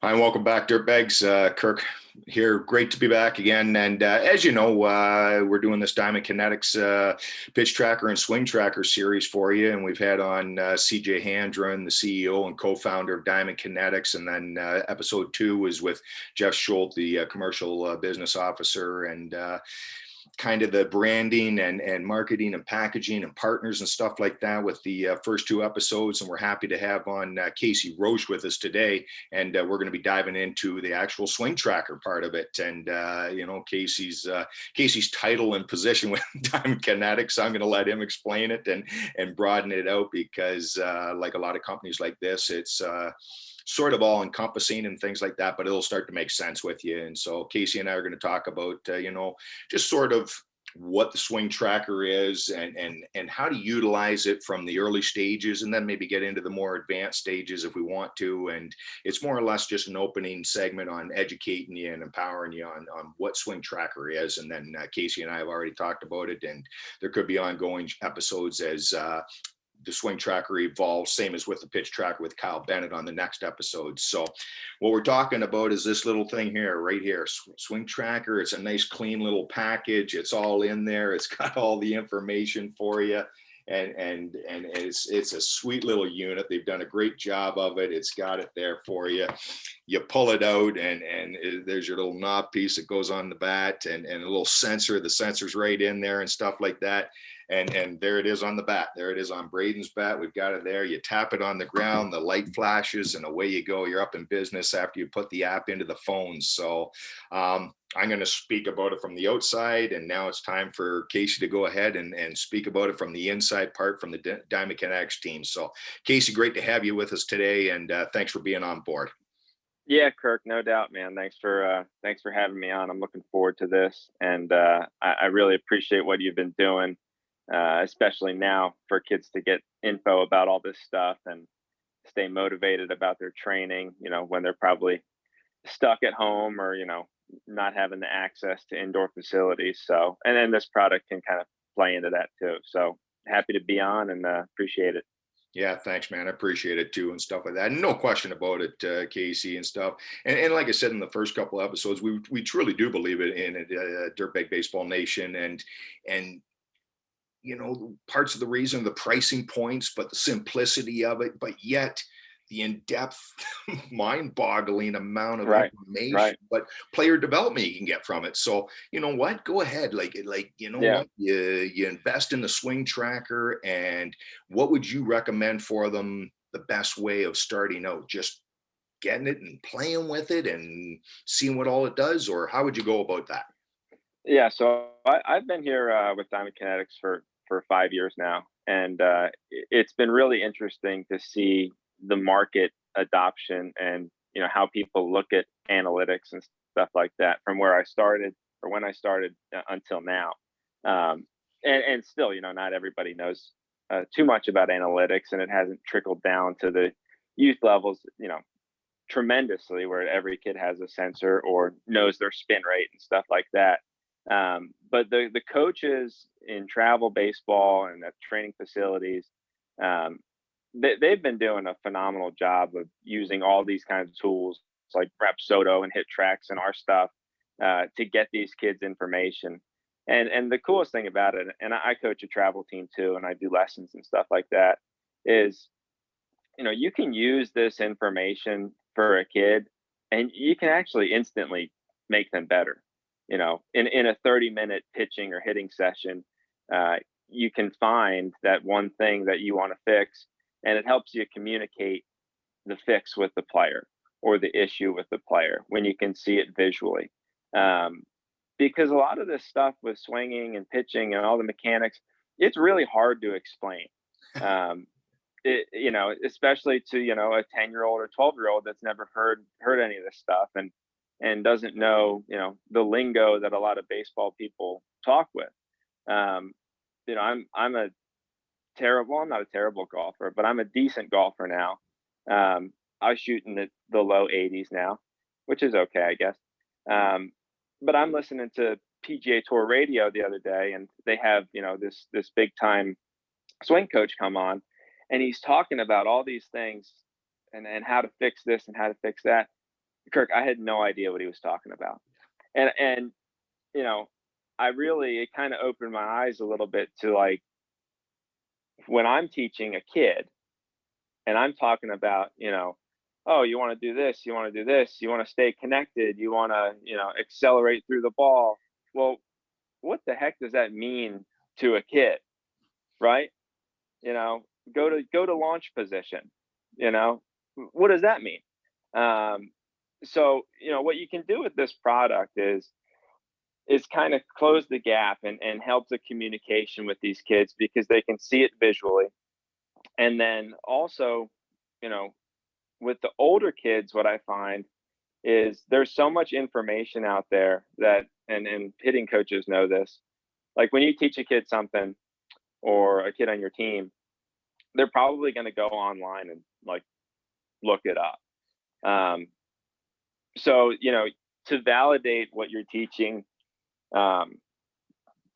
Hi, and welcome back, Dirtbags. Kirk here. Great to be back again. And as you know, we're doing this Diamond Kinetics pitch tracker and swing tracker series for you. And we've had on CJ Handren, the CEO and co-founder of Diamond Kinetics. And then episode 2 was with Jeff Schultz, the commercial business officer, and kind of the branding and marketing and packaging and partners and stuff like that with the first 2 episodes. And we're happy to have on Casey Roche with us today. And we're going to be diving into the actual swing tracker part of it. And, Casey's title and position with Diamond Kinetics, I'm going to let him explain it and broaden it out because like a lot of companies like this, it's sort of all encompassing and things like that, but it'll start to make sense with you. And so Casey and I are going to talk about, just sort of what the swing tracker is and how to utilize it from the early stages, and then maybe get into the more advanced stages if we want to. And it's more or less just an opening segment on educating you and empowering you on what swing tracker is. And then Casey and I have already talked about it, and there could be ongoing episodes as the swing tracker evolves, same as with the pitch tracker with Kyle Bennett on the next episode. So what we're talking about is this little thing here, right here, swing tracker. It's a nice, clean little package. It's all in there. It's got all the information for you. And it's a sweet little unit. They've done a great job of it. It's got it there for you. You pull it out and there's your little knob piece that goes on the bat and a little sensor. The sensor's right in there and stuff like that. And there it is on the bat. There it is on Braden's bat. We've got it there. You tap it on the ground, the light flashes, and away you go. You're up in business after you put the app into the phone. So I'm going to speak about it from the outside, and now it's time for Casey to go ahead and speak about it from the inside part from the Diamond Kinetics team. So Casey, great to have you with us today, and thanks for being on board. Yeah, Kirk, no doubt, man. Thanks for having me on. I'm looking forward to this, and I really appreciate what you've been doing. Especially now for kids to get info about all this stuff and stay motivated about their training, when they're probably stuck at home or, not having the access to indoor facilities. So, and then this product can kind of play into that too. So happy to be on and appreciate it. Yeah, thanks, man. I appreciate it too and stuff like that. No question about it, Casey and stuff. And like I said in the first couple of episodes, we truly do believe it in Dirtbag Baseball Nation and parts of the reason, the pricing points, but the simplicity of it, but yet the in-depth, mind-boggling amount of information, but player development you can get from it. So, you know what? Go ahead. What? You invest in the swing tracker, and what would you recommend for them the best way of starting out? Just getting it and playing with it and seeing what all it does, or how would you go about that? Yeah, so I've been here with Diamond Kinetics for 5 years now, and it's been really interesting to see the market adoption and how people look at analytics and stuff like that from where I started or when I started until now. And still, not everybody knows too much about analytics, and it hasn't trickled down to the youth levels, tremendously, where every kid has a sensor or knows their spin rate and stuff like that. But the coaches in travel baseball and the training facilities, they've been doing a phenomenal job of using all these kinds of tools like Rapsodo and Hit Tracks and our stuff to get these kids information. And the coolest thing about it, and I coach a travel team too, and I do lessons and stuff like that, is you can use this information for a kid, and you can actually instantly make them better. In a 30-minute pitching or hitting session, you can find that one thing that you want to fix, and it helps you communicate the fix with the player or the issue with the player when you can see it visually. Because a lot of this stuff with swinging and pitching and all the mechanics, it's really hard to explain. Especially to a 10-year-old or 12-year-old that's never heard any of this stuff and doesn't know the lingo that a lot of baseball people talk with. I'm not a terrible golfer, but I'm a decent golfer now. I was shooting the low 80s now, which is okay, I guess. But I'm listening to PGA Tour radio the other day, and they have this big time swing coach come on, and he's talking about all these things and how to fix this and how to fix that. Kirk, I had no idea what he was talking about. And you know, it kind of opened my eyes a little bit to like when I'm teaching a kid and I'm talking about, oh, you want to do this, you want to do this, you want to stay connected, you want to, accelerate through the ball. Well, what the heck does that mean to a kid, right? You know, go to launch position. You know, what does that mean? Um, so what you can do with this product is kind of close the gap and help the communication with these kids because they can see it visually. And then also, you know, with the older kids, what I find is there's so much information out there that, and hitting coaches know this. Like when you teach a kid something or a kid on your team, they're probably going to go online and like look it up. Um, so to validate what you're teaching um,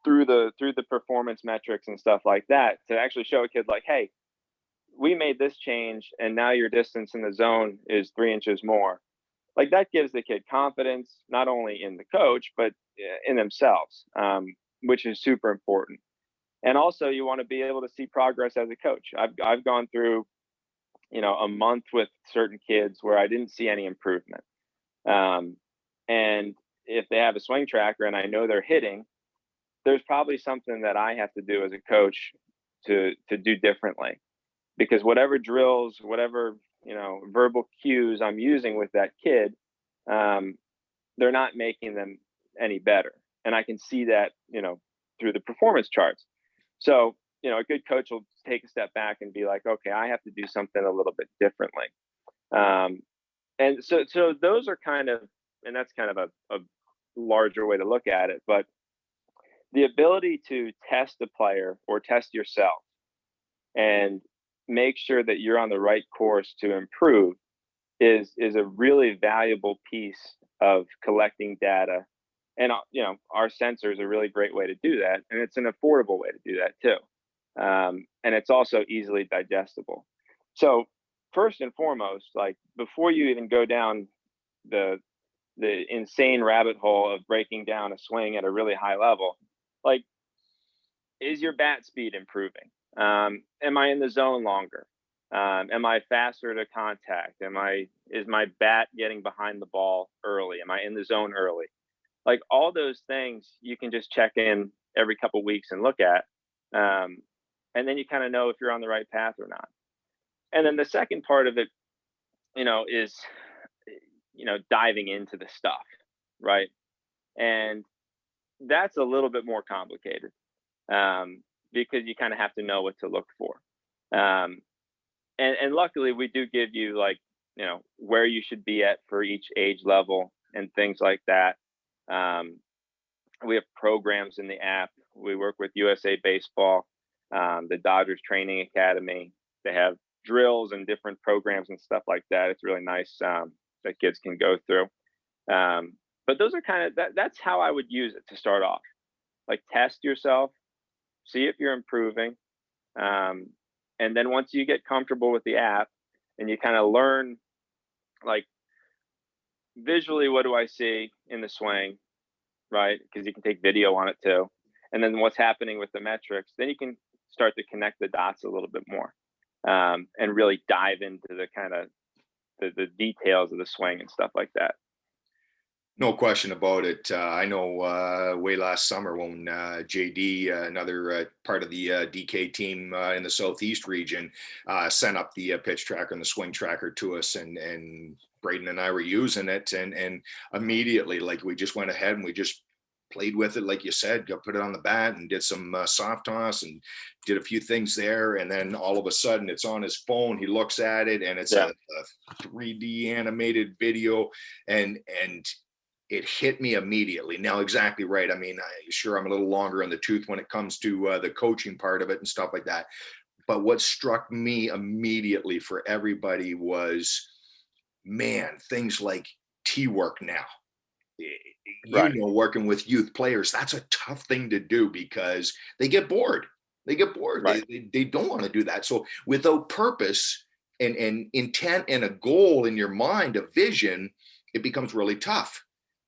through the performance metrics and stuff like that, to actually show a kid like, hey, we made this change and now your distance in the zone is 3 inches more. Like that gives the kid confidence, not only in the coach, but in themselves, which is super important. And also you want to be able to see progress as a coach. I've gone through, a month with certain kids where I didn't see any improvement. Um, and if they have a swing tracker and I know they're hitting, there's probably something that I have to do as a coach to do differently, because whatever drills, whatever verbal cues I'm using with that kid, um, they're not making them any better, and I can see that through the performance charts. So a good coach will take a step back and be like, okay, I have to do something a little bit differently. Um, and so those are kind of, and that's kind of a larger way to look at it, but the ability to test the player or test yourself and make sure that you're on the right course to improve is a really valuable piece of collecting data. And our sensor is a really great way to do that, and it's an affordable way to do that too. And it's also easily digestible. So first and foremost, like before you even go down the insane rabbit hole of breaking down a swing at a really high level, like, is your bat speed improving? Am I in the zone longer? Am I faster to contact? Is my bat getting behind the ball early? Am I in the zone early? Like all those things you can just check in every couple weeks and look at. And then you kind of know if you're on the right path or not. And then the second part of it, is, diving into the stuff, right? And that's a little bit more complicated, because you kind of have to know what to look for. Um, and luckily we do give you like, where you should be at for each age level and things like that. We have programs in the app. We work with USA Baseball, the Dodgers Training Academy. They have drills and different programs and stuff like that. It's really nice, that kids can go through. But those are kind of that's how I would use it to start off. Like test yourself, see if you're improving. And then once you get comfortable with the app and you kind of learn, like visually, what do I see in the swing, right? Because you can take video on it too. And then what's happening with the metrics, then you can start to connect the dots a little bit more, and really dive into the kind of the details of the swing and stuff like that. No question about it. I know way last summer when JD, another part of the DK team in the Southeast region, sent up the pitch tracker and the swing tracker to us, and Braden and I were using it, and immediately, like, we just went ahead and we just played with it, like you said, put it on the bat and did some soft toss and did a few things there, and then all of a sudden it's on his phone. He looks at it and it's a 3D animated video, and it hit me immediately. Now, exactly right. I mean, sure, I'm a little longer in the tooth when it comes to the coaching part of it and stuff like that. But what struck me immediately for everybody was, man, things like T-work now. Right. Working with youth players, that's a tough thing to do because they get bored. They get bored. Right. They don't want to do that. So without purpose and intent and a goal in your mind, a vision, it becomes really tough.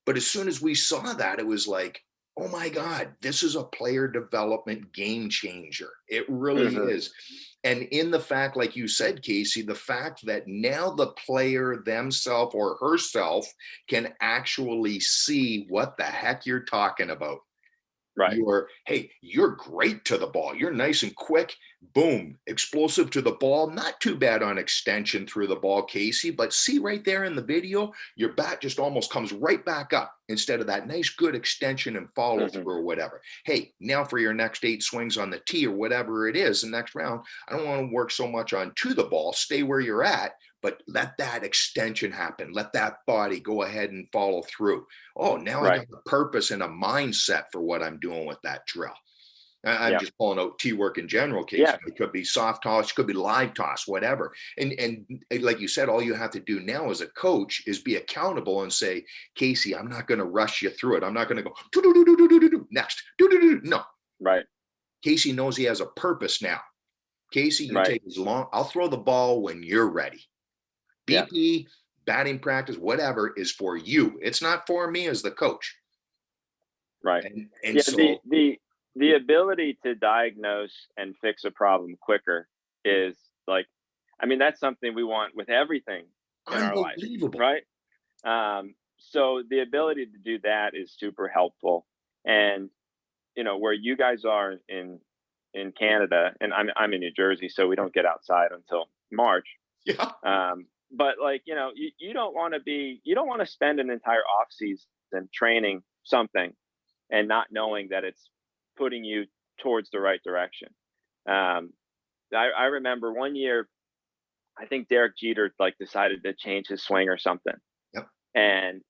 But as soon as we saw that, it was like, oh my God, this is a player development game changer. It really Hmm. is. And in the fact, like you said, Casey, the fact that now the player themselves or herself can actually see what the heck you're talking about. Right. Hey, you're great to the ball. You're nice and quick. Boom, explosive to the ball. Not too bad on extension through the ball, Casey. But see right there in the video, your bat just almost comes right back up instead of that nice, good extension and follow Hmm. through or whatever. Hey, now for your next 8 swings on the tee or whatever it is, the next round, I don't want to work so much on to the ball. Stay where you're at, but let that extension happen. Let that body go ahead and follow through. Oh, now I Right. got a purpose and a mindset for what I'm doing with that drill. I'm Yeah. just pulling out T work in general, Casey. Yeah. It could be soft toss, it could be live toss, whatever. And like you said, all you have to do now as a coach is be accountable and say, Casey, I'm not going to rush you through it. I'm not going to go next. No, Right. Casey knows he has a purpose now. Casey, you Right. take as long. I'll throw the ball when you're ready. Yeah. BP, batting practice, whatever is for you. It's not for me as the coach. Right. And Yeah. so The ability to diagnose and fix a problem quicker is like, I mean, that's something we want with everything in our life, unbelievable. right? So the ability to do that is super helpful. And where you guys are in Canada, and I'm in New Jersey, so we don't get outside until March. Yeah. But like, you don't want to spend an entire off season training something and not knowing that it's putting you towards the right direction. Um, I remember one year, I think Derek Jeter like decided to change his swing or something, Yep. and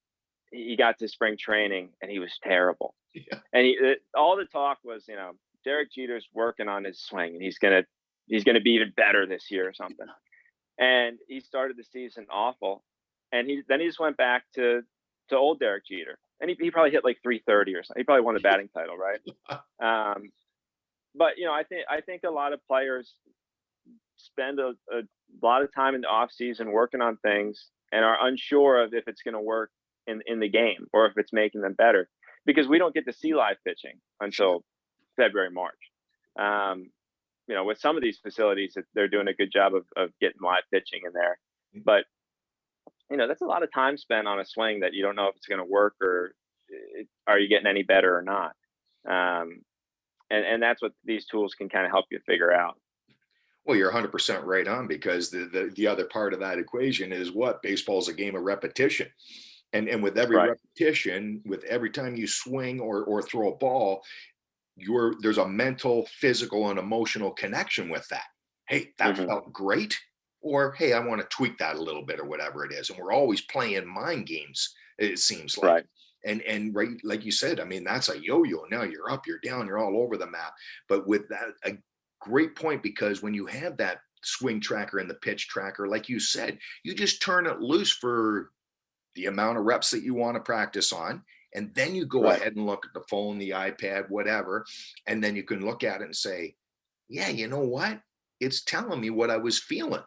he got to spring training and he was terrible. Yeah. And all the talk was, Derek Jeter's working on his swing and he's gonna be even better this year or something. And he started the season awful, and he just went back to old Derek Jeter, and he probably hit like 330 or something. He probably won the batting title, right? But I think a lot of players spend a lot of time in the off season working on things and are unsure of if it's going to work in the game or if it's making them better, because we don't get to see live pitching until February, March. With some of these facilities, they're doing a good job of getting live pitching in there, but that's a lot of time spent on a swing that you don't know if it's going to work or are you getting any better or not. And that's what these tools can kind of help you figure out. Well, you're 100% right on, because the other part of that equation is what baseball is a game of repetition. And with every Right. repetition, with every time you swing or throw a ball, there's a mental, physical, and emotional connection with that. Hey, that Hmm. felt great. Or hey, I want to tweak that a little bit or whatever it is. And we're always playing mind games, it seems like. Right. And right, like you said, I mean, that's a yo-yo. Now you're up, you're down, you're all over the map. But with that, a great point, because when you have that swing tracker and the pitch tracker, like you said, you just turn it loose for the amount of reps that you want to practice on. And then you go Right. ahead and look at the phone, the iPad, whatever. And then you can look at it and say, yeah, you know what? It's telling me what I was feeling.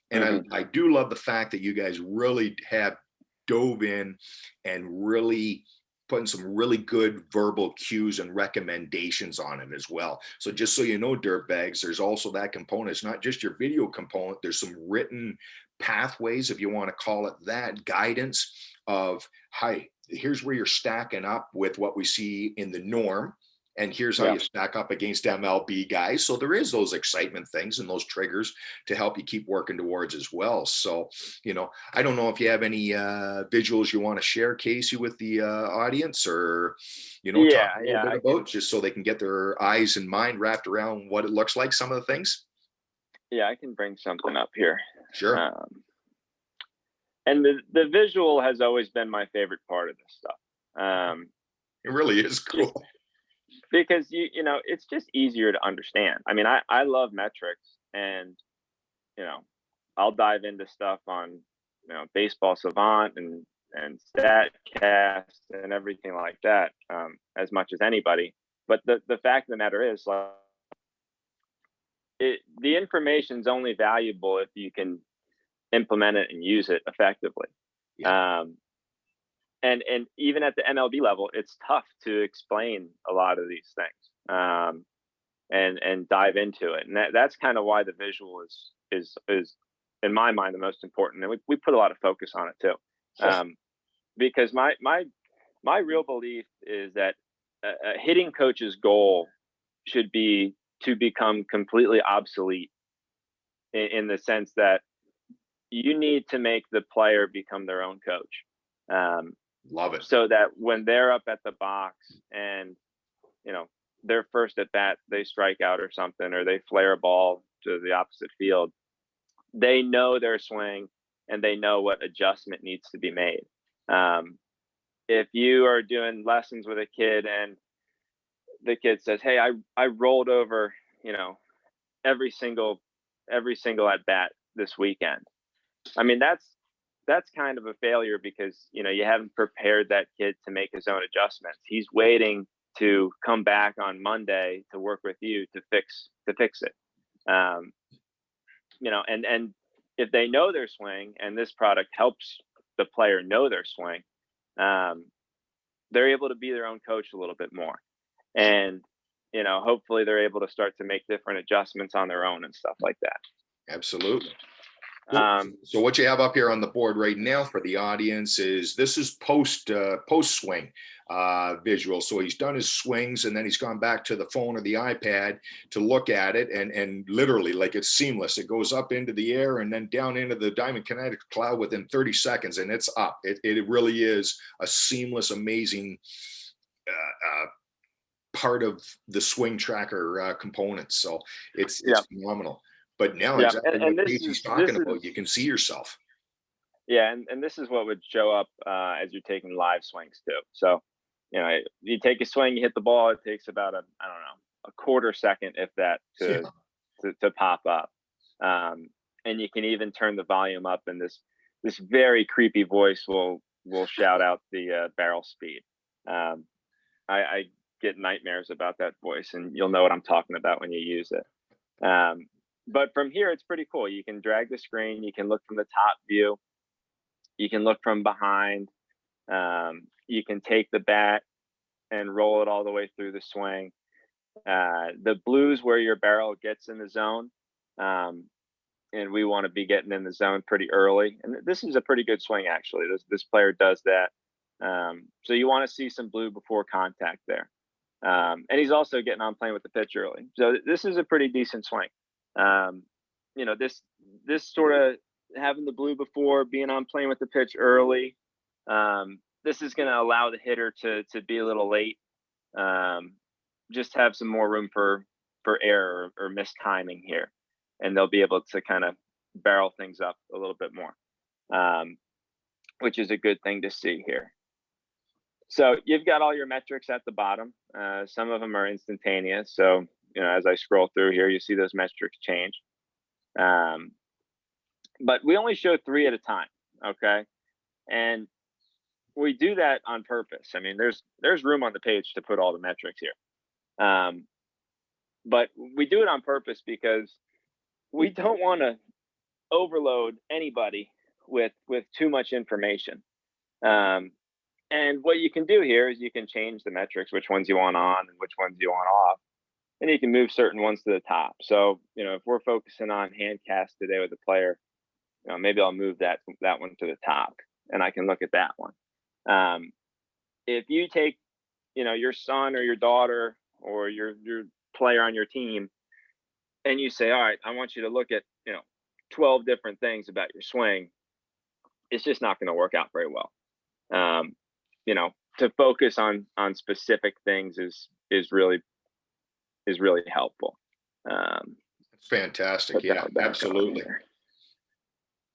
And Hmm. I do love the fact that you guys really have dove in and really putting some really good verbal cues and recommendations on it as well. So just so you know, Dirtbags, there's also that component. It's not just your video component. There's some written pathways, if you want to call it that, guidance of, hi, here's where you're stacking up with what we see in the norm. And here's how Yeah. you stack up against MLB guys. So there is those excitement things and those triggers to help you keep working towards as well. So, I don't know if you have any visuals you want to share, Casey, with the audience, or, talk Yeah. a little Yeah. bit I about, can. just so they can get their eyes and mind wrapped around what it looks like, some of the things. Yeah. I can bring something up here. Sure. And the visual has always been my favorite part of this stuff. It really is Just cool. because it's just easier to understand. I mean, I love metrics, and you know I'll dive into stuff on Baseball Savant and Statcast and everything like that, as much as anybody. But the fact of the matter is, like, the information's only valuable if you can implement it and use it effectively. Yeah. and even at the MLB level, it's tough to explain a lot of these things, and dive into it. And that's kind of why the visual is in my mind the most important. And we put a lot of focus on it too, because my real belief is that a hitting coach's goal should be to become completely obsolete, in the sense that you need to make the player become their own coach. Love it. So that when they're up at the box and, you know, their first at bat, they strike out or something, or they flare a ball to the opposite field, they know their swing and they know what adjustment needs to be made. If you are doing lessons with a kid and the kid says, "Hey, I rolled over, you know, every single at bat this weekend," I mean, that's kind of a failure, because, you know, you haven't prepared that kid to make his own adjustments. He's waiting to come back on Monday to work with you to fix it. You know, and if they know their swing, and this product helps the player know their swing, they're able to be their own coach a little bit more. And, you know, hopefully they're able to start to make different adjustments on their own and stuff like that. Absolutely. Um, So what you have up here on the board right now for the audience is, this is post swing visual. So he's done his swings, and then he's gone back to the phone or the iPad to look at it, and literally, like, it's seamless. It goes up into the air and then down into the Diamond Kinetics cloud within 30 seconds, and it's up. It really is a seamless, amazing part of the SwingTracker components. So it's phenomenal. But now, exactly and what this Casey's is talking about, you can see yourself. Yeah, and this is what would show up as you're taking live swings too. So, you know, you take a swing, you hit the ball, it takes about a quarter second, if that, to pop up. And you can even turn the volume up, and this very creepy voice will shout out the barrel speed. I get nightmares about that voice, and you'll know what I'm talking about when you use it. But from here, it's pretty cool. You can drag the screen. You can look from the top view. You can look from behind. You can take the bat and roll it all the way through the swing. The blue's where your barrel gets in the zone. And we want to be getting in the zone pretty early. And this is a pretty good swing, actually. This player does that. So you want to see some blue before contact there. And he's also getting on playing with the pitch early. So this is a pretty decent swing. You know, this sort of having the blue before, being on playing with the pitch early, this is going to allow the hitter to be a little late, just have some more room for error or mistiming here, and they'll be able to kind of barrel things up a little bit more, which is a good thing to see here. So you've got all your metrics at the bottom. Some of them are instantaneous. So, you know, as I scroll through here, you see those metrics change. But we only show 3 at a time. Okay. And we do that on purpose. I mean, there's room on the page to put all the metrics here. But we do it on purpose because we don't want to overload anybody with too much information. And what you can do here is you can change the metrics, which ones you want on and which ones you want off. And you can move certain ones to the top. So, you know, if we're focusing on hand cast today with the player, you know, maybe I'll move that one to the top, and I can look at that one. If you take, you know, your son or your daughter or your player on your team, and you say, all right, I want you to look at, you know, 12 different things about your swing, it's just not going to work out very well. You know, to focus on specific things is really helpful. It's fantastic. Yeah, absolutely.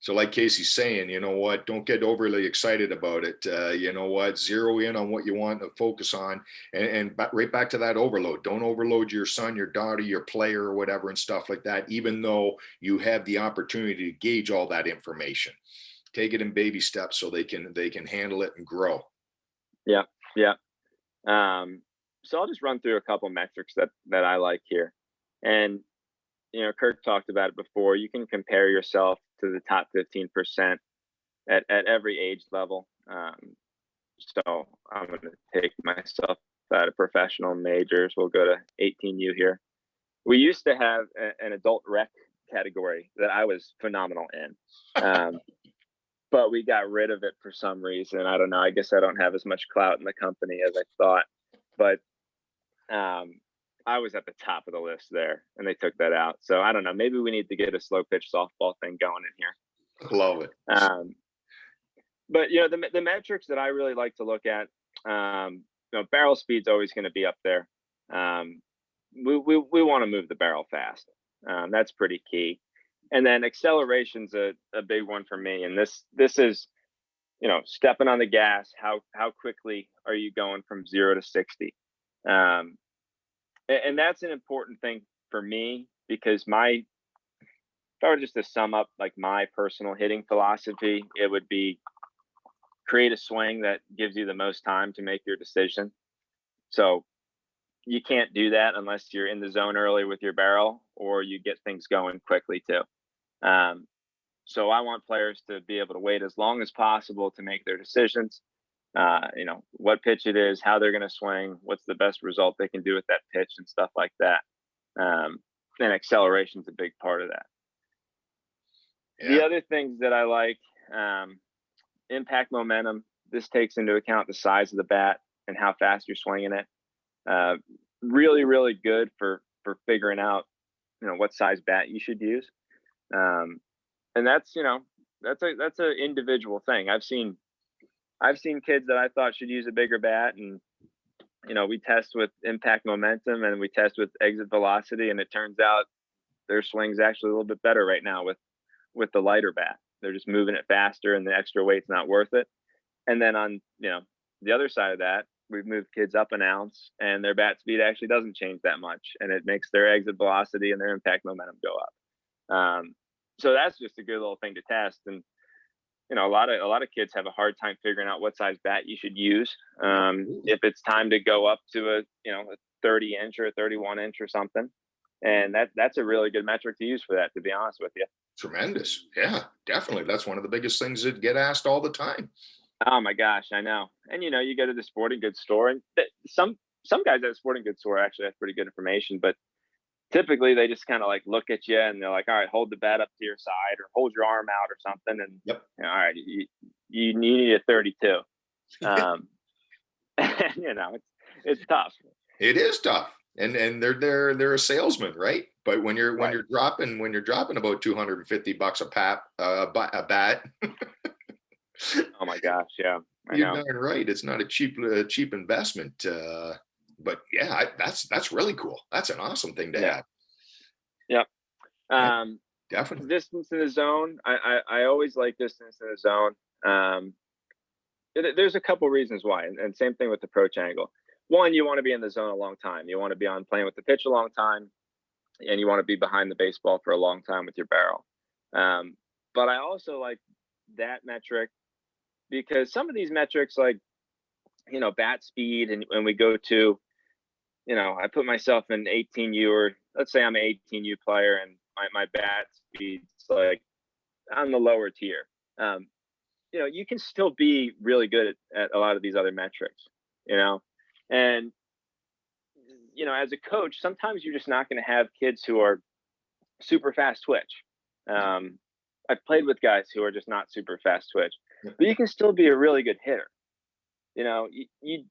So like Casey's saying, you know what, don't get overly excited about it. You know what, zero in on what you want to focus on, and right back to that overload. Don't overload your son, your daughter, your player, or whatever, and stuff like that, even though you have the opportunity to gauge all that information. Take it in baby steps so they can handle it and grow. Yeah. So I'll just run through a couple metrics that I like here. And, you know, Kirk talked about it before. You can compare yourself to the top 15% at every age level. So I'm going to take myself out of professional majors. We'll go to 18U here. We used to have an adult rec category that I was phenomenal in. But we got rid of it for some reason. I don't know. I guess I don't have as much clout in the company as I thought. But I was at the top of the list there, and they took that out. So I don't know. Maybe we need to get a slow pitch softball thing going in here. Love it. But the metrics that I really like to look at, barrel speed's always going to be up there. We want to move the barrel fast. That's pretty key. And then acceleration's a big one for me. And this is, stepping on the gas. How quickly are you going from 0 to 60? And that's an important thing for me, because if I were just to sum up like my personal hitting philosophy, it would be create a swing that gives you the most time to make your decision. So you can't do that unless you're in the zone early with your barrel, or you get things going quickly too. So I want players to be able to wait as long as possible to make their decisions. What pitch it is, how they're going to swing, what's the best result they can do with that pitch, and stuff like that. And acceleration is a big part of that. Yeah. The other things that I like, impact momentum. This takes into account the size of the bat and how fast you're swinging it. Really, really good for figuring out, what size bat you should use. And that's an individual thing. I've seen kids that I thought should use a bigger bat, and we test with impact momentum and we test with exit velocity, and it turns out their swing's actually a little bit better right now with the lighter bat. They're just moving it faster, and the extra weight's not worth it. And then on the other side of that, we've moved kids up an ounce, and their bat speed actually doesn't change that much, and it makes their exit velocity and their impact momentum go up. So that's just a good little thing to test. And a lot of kids have a hard time figuring out what size bat you should use. If it's time to go up to a 30-inch or a 31-inch or something, and that's a really good metric to use for that, to be honest with you. Tremendous. Yeah, definitely. That's one of the biggest things that get asked all the time. Oh my gosh, I know. And you go to the sporting goods store, and some guys at a sporting goods store actually have pretty good information, but typically they just kind of like look at you and they're like, all right, hold the bat up to your side or hold your arm out or something. And yep. All right, you need a 32. It's tough. It is tough. And they're a salesman, right? But when you're dropping about $250 a bat. Oh my gosh, yeah. You're darn right. It's not a cheap investment. But yeah, that's really cool. That's an awesome thing to have. Yep. Definitely. Distance in the zone. I always like distance in the zone. There's a couple reasons why, and same thing with the approach angle. One, you want to be in the zone a long time. You want to be playing with the pitch a long time, and you want to be behind the baseball for a long time with your barrel. But I also like that metric because some of these metrics, like bat speed, and when we go to, I put myself in 18U, or let's say I'm an 18U player, and my bat speed's like on the lower tier. You can still be really good at a lot of these other metrics, and as a coach, sometimes you're just not going to have kids who are super fast twitch. I've played with guys who are just not super fast twitch, but you can still be a really good hitter. You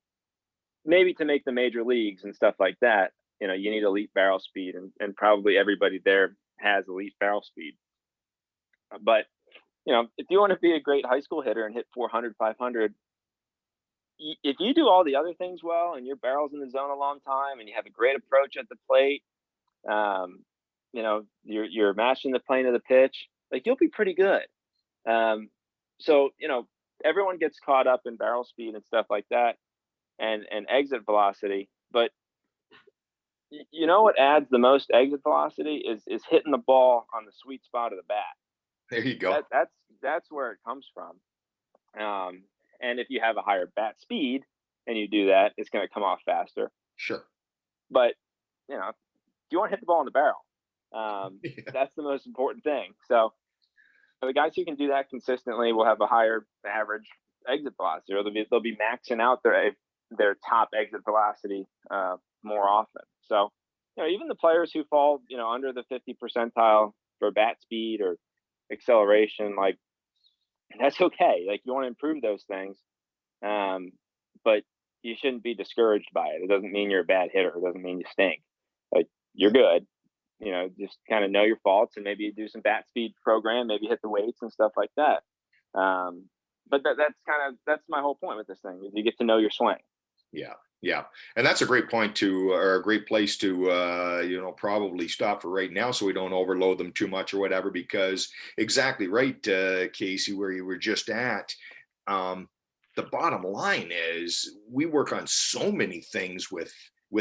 maybe to make the major leagues and stuff like that, you need elite barrel speed, and probably everybody there has elite barrel speed. But, if you want to be a great high school hitter and hit 400, 500, if you do all the other things well, and your barrel's in the zone a long time, and you have a great approach at the plate, you're matching the plane of the pitch, like you'll be pretty good. So, everyone gets caught up in barrel speed and stuff like that, and exit velocity. But what adds the most exit velocity is hitting the ball on the sweet spot of the bat. There you go. That's where it comes from. And if you have a higher bat speed and you do that, it's going to come off faster. Sure. But if you want to hit the ball in the barrel, that's the most important thing. So the guys who can do that consistently will have a higher average exit velocity, or they'll be maxing out their top exit velocity more often. So, even the players who fall, under the 50 percentile for bat speed or acceleration, like, that's okay. Like, you want to improve those things, but you shouldn't be discouraged by it. It doesn't mean you're a bad hitter. It doesn't mean you stink. Like, you're good. Just kind of know your faults, and maybe do some bat speed program, maybe hit the weights and stuff like that. But that's my whole point with this thing, is you get to know your swing. Yeah. Yeah. And that's a great point or a great place to, probably stop for right now, so we don't overload them too much or whatever, because exactly right, Casey, where you were just at. The bottom line is we work on so many things with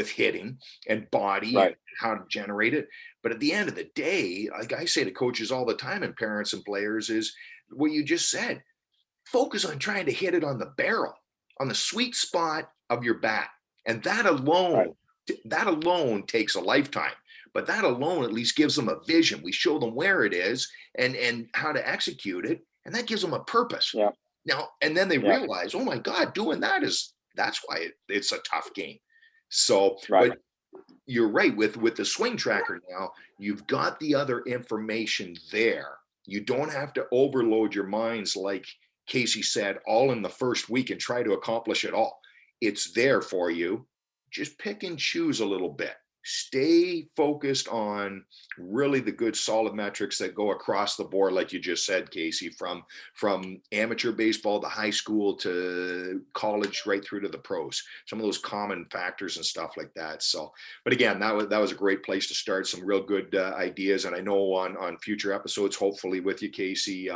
hitting and body, Right. and how to generate it. But at the end of the day, like I say to coaches all the time, and parents and players, is what you just said: focus on trying to hit it on the barrel, on the sweet spot of your bat. And Right. that alone takes a lifetime. But that alone at least gives them a vision. We show them where it is and how to execute it. And that gives them a purpose. Yeah. Now, and then they Yeah. realize, oh my God, doing that's why it's a tough game. So, Right. but you're right, with the swing tracker now, you've got the other information there. You don't have to overload your minds, like Casey said, all in the first week and try to accomplish it all. It's there for you. Just pick and choose a little bit. Stay focused on really the good solid metrics that go across the board, like you just said, Casey, from amateur baseball to high school to college, right through to the pros. Some of those common factors and stuff like that. So, but again, that was a great place to start. Some real good ideas, and I know on future episodes, hopefully with you, Casey,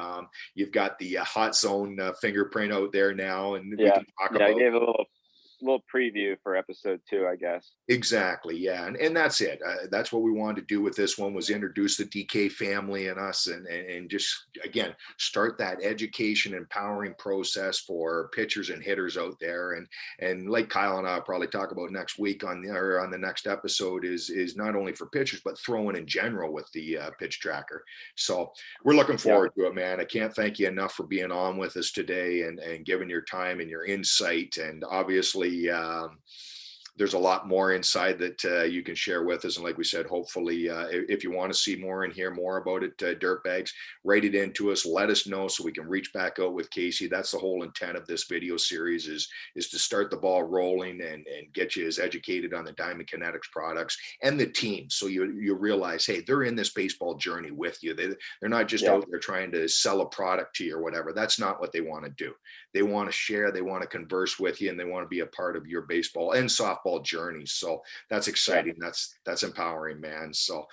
you've got the hot zone fingerprint out there now, and we can talk about. I gave a little preview for episode 2, I guess. Exactly. Yeah. And that's it. That's what we wanted to do with this one, was introduce the DK family and us, and just, again, start that education, empowering process for pitchers and hitters out there. And like Kyle and I'll probably talk about next week on the next episode, is not only for pitchers, but throwing in general with the pitch tracker. So we're looking forward to it, man. I can't thank you enough for being on with us today and giving your time and your insight. And obviously, there's a lot more inside that you can share with us. And like we said, hopefully, if you want to see more and hear more about it, Dirtbags, write it into us, let us know, so we can reach back out with Casey. That's the whole intent of this video series, is to start the ball rolling and get you as educated on the Diamond Kinetics products and the team. So you realize, hey, they're in this baseball journey with you. They're not just out there trying to sell a product to you or whatever. That's not what they want to do. They want to share, they want to converse with you, and they want to be a part of your baseball and softball journeys. So that's exciting. That's empowering, man. So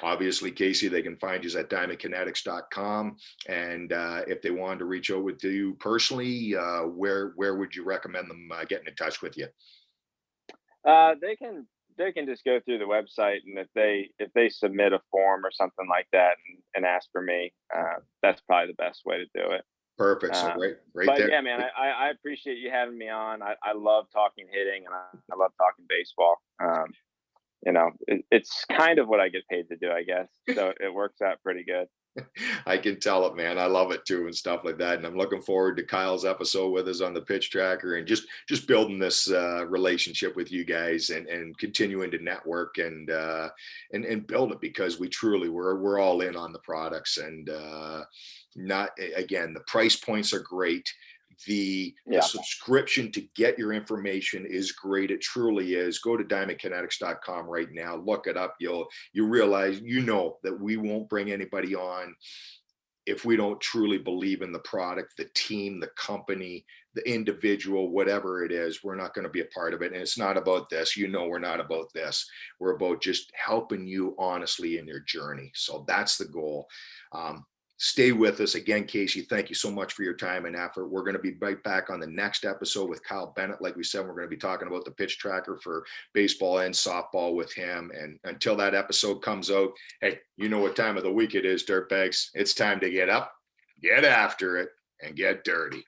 obviously, Casey, they can find you at diamondkinetics.com. And if they wanted to reach out with you personally, where would you recommend them getting in touch with you? They can just go through the website, and if they submit a form or something like that and ask for me, that's probably the best way to do it. Perfect. So right but there. Yeah, man, I appreciate you having me on. I love talking hitting, and I love talking baseball. It's kind of what I get paid to do, I guess. So it works out pretty good. I can tell it, man. I love it too, and stuff like that. And I'm looking forward to Kyle's episode with us on the pitch tracker, and just building this relationship with you guys, and continuing to network and build it, because we're all in on the products, and not, again, the price points are great. The subscription to get your information is great. It truly is. Go to diamondkinetics.com right now. Look it up. You realize, that we won't bring anybody on if we don't truly believe in the product, the team, the company, the individual, whatever it is. We're not going to be a part of it. And it's not about this. We're not about this. We're about just helping you honestly in your journey. So that's the goal. Stay with us. Again, Casey, thank you so much for your time and effort. We're going to be right back on the next episode with Kyle Bennett. Like we said, we're going to be talking about the pitch tracker for baseball and softball with him. And until that episode comes out, hey, you know what time of the week it is, Dirtbags. It's time to get up, get after it, and get dirty.